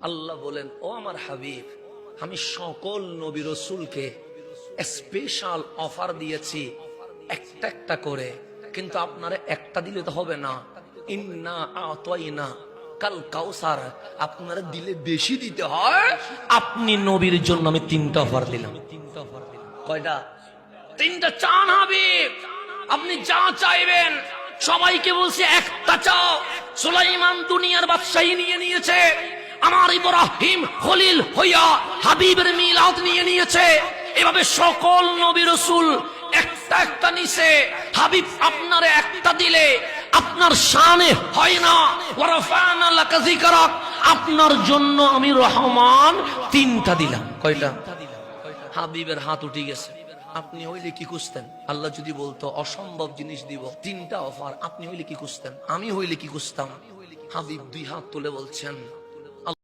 আল্লাহ বলেন, ও আমার হাবিব, আমি সকল নবী রাসূলকে স্পেশাল অফার দিয়েছি একটা একটা করে, কিন্তু আপনারা একটা দিলে তো হবে না। ইন্না আতাইনা কাল কাউসার, আপনারা দিলে বেশি দিতে হয়। আপনি নবীর জন্য আমি তিনটা অফার দিলাম। কয়টা? তিনটা। চান হাবিব, আপনি যা চাইবেন সবাইকে বলছে একটা চাও। সুলাইমান দুনিয়ার বাদশাহী নিয়ে নিয়েছে, আমার ইব্রাহিম খলিল হইয়া হাবিবের মিলাদ নিয়ে নিয়েছে, এভাবে সকল নবী রাসূল একটা একটা নিছে। হাবিব আপনারে একটা দিলে আপনার শানে হয় না। ওয়ারাফানা লাকা যিকরাক, আপনার জন্য আমি রহমান তিনটা দিলাম। কয়টা? হাবিবের হাত উঠে গেছে। আপনি হইলে কি খুঁজতেন? আল্লাহ যদি বলতো অসম্ভব জিনিস দিব, তিনটা অফার, আপনি হইলে কি খুঁজতেন? আমি হইলে কি খুঁজতাম? হাবিব দুই হাত তুলে বলছেন,